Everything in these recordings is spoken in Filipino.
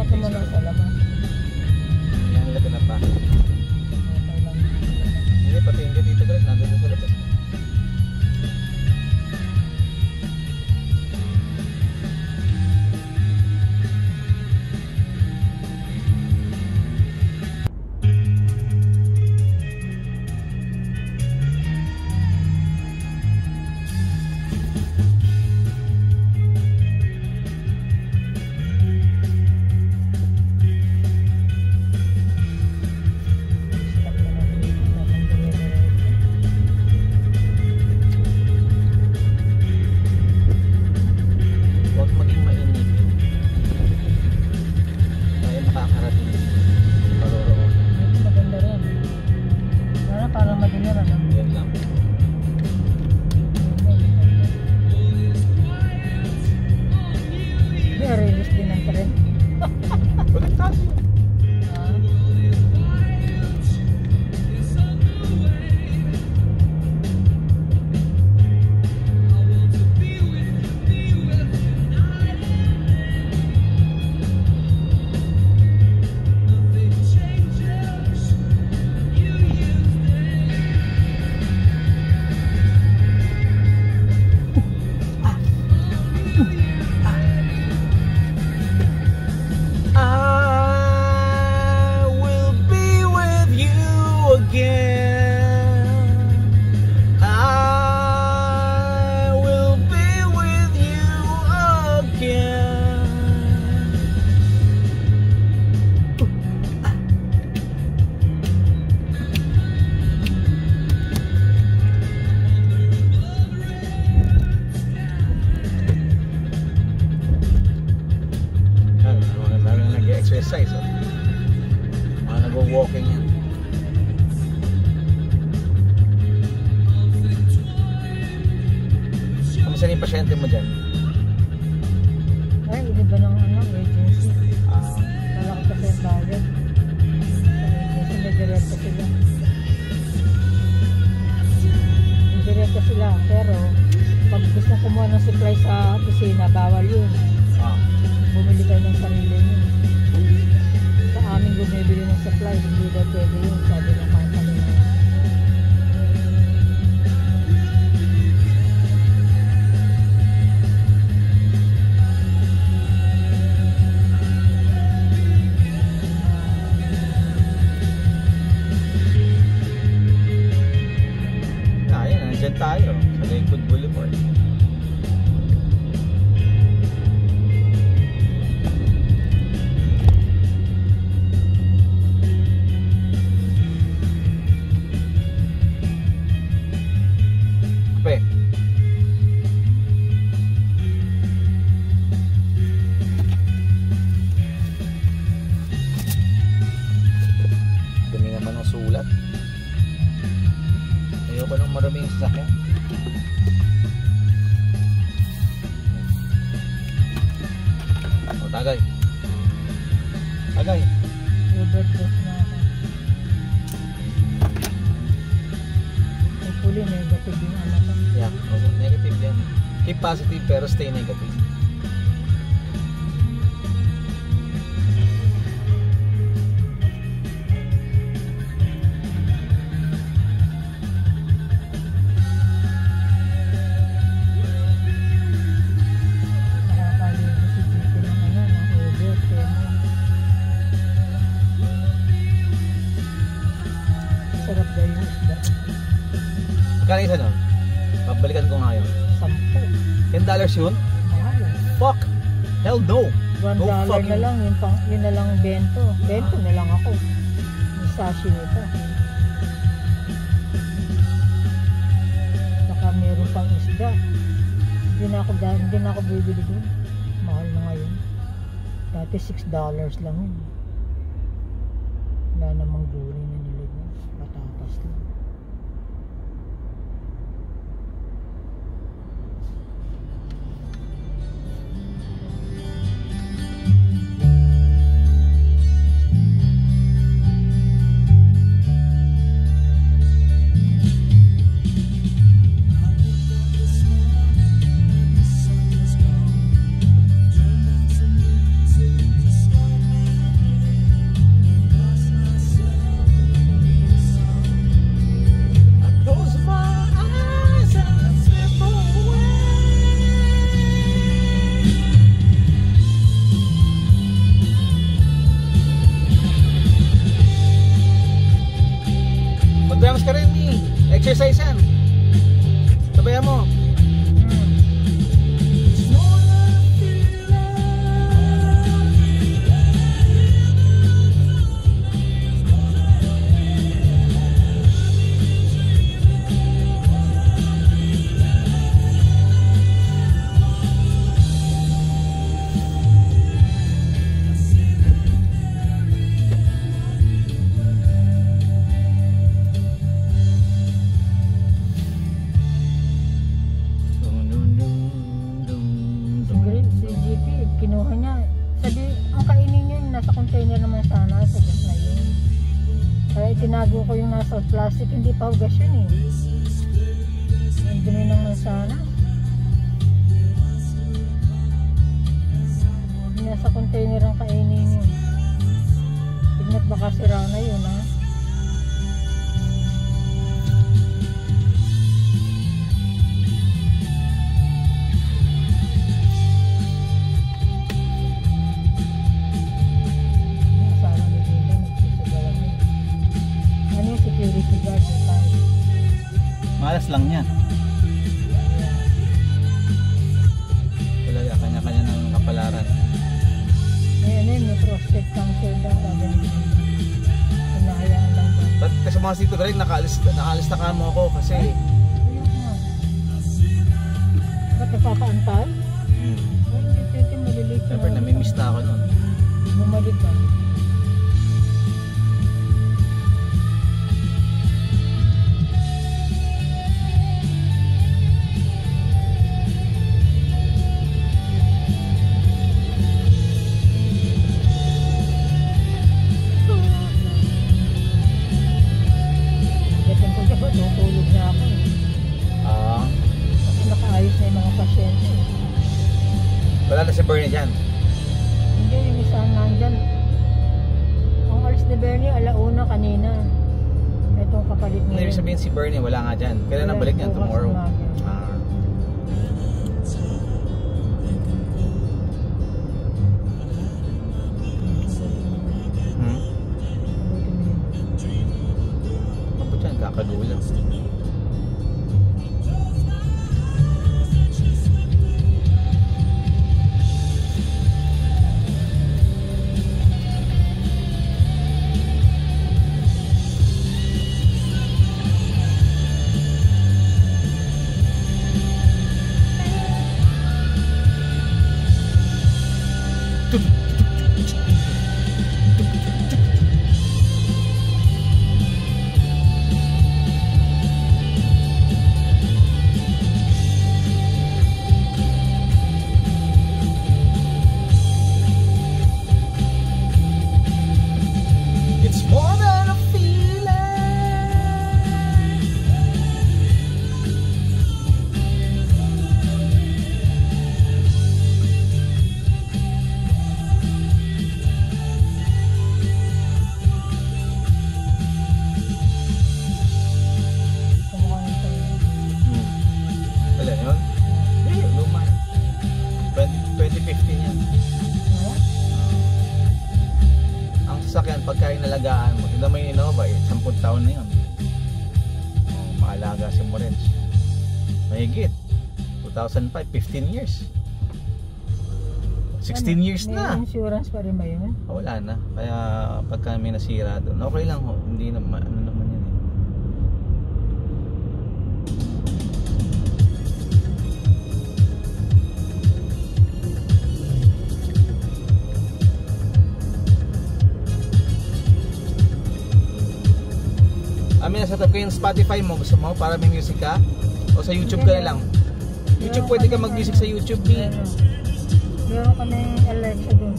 Ito mo lang sa labas. Yan nila pinapa. Hindi, pati yung dito guys, nandun sa labas. Exercise, oh. Mga nag-walking yan. Kamusta na yung pasyente mo dyan? Ay, hindi ba ng agency? Malaki kasi yung bayad. Kasi nag-direct sila. Nag-direct sila, pero pag gusto kumuha ng supply sa opisina, bawal yun. Bumili tayo ng sarili nyo. Aming bumibili ng supply, hindi daw pwede yun, sabi ng company na. Ayun, nandyan tayo sa Lakewood Boulevard. Dumi naman ng sulat. Ayoko nang maraming sasakyan. O, tagay. Tagay. Overdose na ako. Hopefully negative yung anak ko. Yeah, negative yan. Keep positive pero stay negative. Sarap dahil yung isda. Kaya isa nun? Babalikan ko nga yun. 10. $10 yun? Mahal. Fuck! Hell no! $1 No na fucking... lang, yun na lang bento. Bento na lang ako. Yung sashi nito. Saka meron pang isda. Hindi na ako bibili doon. Mahal na ngayon. Dati $6 lang yun. Wala namang gulay na nilagyan. Patatas lang. nasa container naman sana, hugas na yun. Kaya itinago ko yung nasa plastic, hindi pa hugas yun eh. Yung dumi ng mansanas. Nasa container ang kainin yun. Tignan baka sira na yun ha. Malas lang niya. Talaga, kanya-kanya ng kapalaran. May prostate cancer daw. Hinahayaan lang ba? Ba't kasi mga sito galing, nakaalis na ka mo ako kasi... Ayun nga. Ba't nagpapaantay? Hindi, maliliit. Siyempre, namimiss na ako nun. Bumalik ka. Tutulog na ako. Kasi nakaayos na yung mga pasyente. Wala na si Bernie dyan. Hindi, yung isa nandyan. Ang alis ni Bernie, alauna kanina. Itong kapalit Ano niya. ibig sabihin si Bernie, wala nga dyan. Kailan ang balik niyan? Bukas Tomorrow. umaga. Ako dyan, kakagulang. It's more than a feeling. Kumukha nito. Wala yun? Hindi, luma. 2015 yan. No? Ang sasakyan, pagka inalagaan mo, tignan mo yung Innova, 10 taon na yun. Maalaga si Morenz. Mahigit. 2005, 15 years. 16 years na. May insurance pa rin ba yun? Wala na. Kaya pagka may nasira doon, okay lang ho. Hindi naman, ano naman yun eh. Amin, nasa top ko yung Spotify mo. Gusto mo para may music ka? O sa YouTube ka na lang? YouTube, pwede ka mag-music sa YouTube. Meron kami Alexa doon.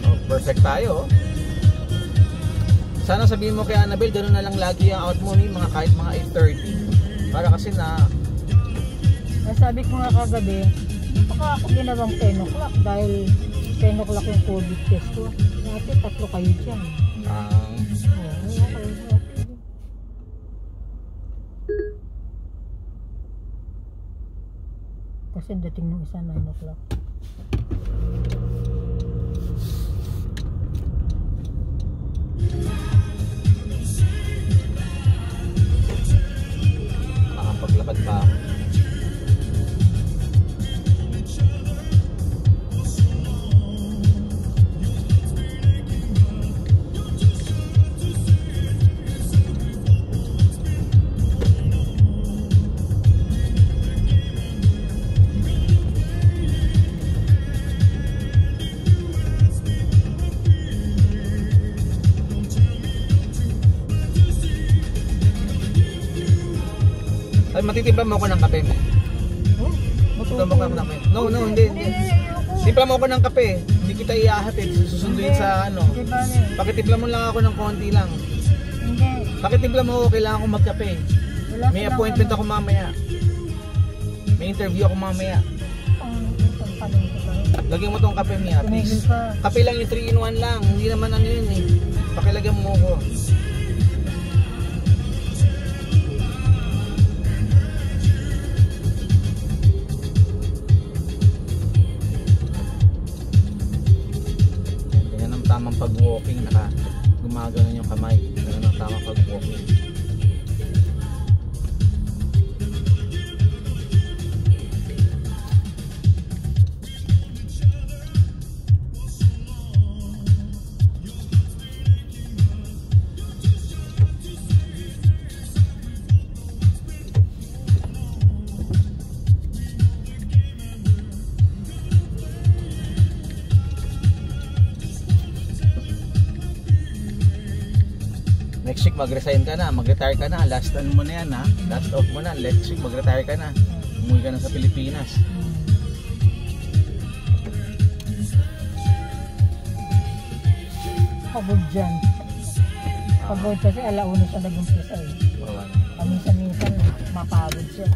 Oh, perfect tayo. Sana sabihin mo kay Annabel, ganoon na lang lagi ang out mo ni mga kahit mga 8:30. Para kasi na Sabi ko nga kagabi, baka ako ginawang 10 o'clock dahil 10 o'clock yung COVID test ko. Dati 3 kayo dyan. Okay. Kasi dating ng isa 9 o'clock. paglakad pa ako. Ay, matitimpla mo ako ng kape mo. Oh, Timpla mo ako ng kape. No, hindi. Timpla mo ako ng kape. Hindi kita iahatid. Susunduin sa ano. Hindi ba niya? Pakitimpla mo lang ako ng konti lang. Hindi. Pakitimpla mo ako, kailangan ko magkape. Wala May silang appointment ano. ako mamaya. May interview ako mamaya. Ang palengke ba rin? Lagyan mo tong kape niya, Tumigil please. ka. Kape lang yung 3-in-1 lang. Hindi naman ano yun eh. Pakilagyan mo ko. Ganyan ang tamang pag-walking. Gumagano yung kamay. Ganyan ang tamang pag-walking. Next week mag-resign ka na, mag-retire ka na, last ano mo na yan ha, last off mo na, next week mag-retire ka na, umuwi ka na sa Pilipinas. Pagod dyan. Pagod kasi alauna siya nag-umpisa eh. Wow. Paminsan-minsan mapagod siya.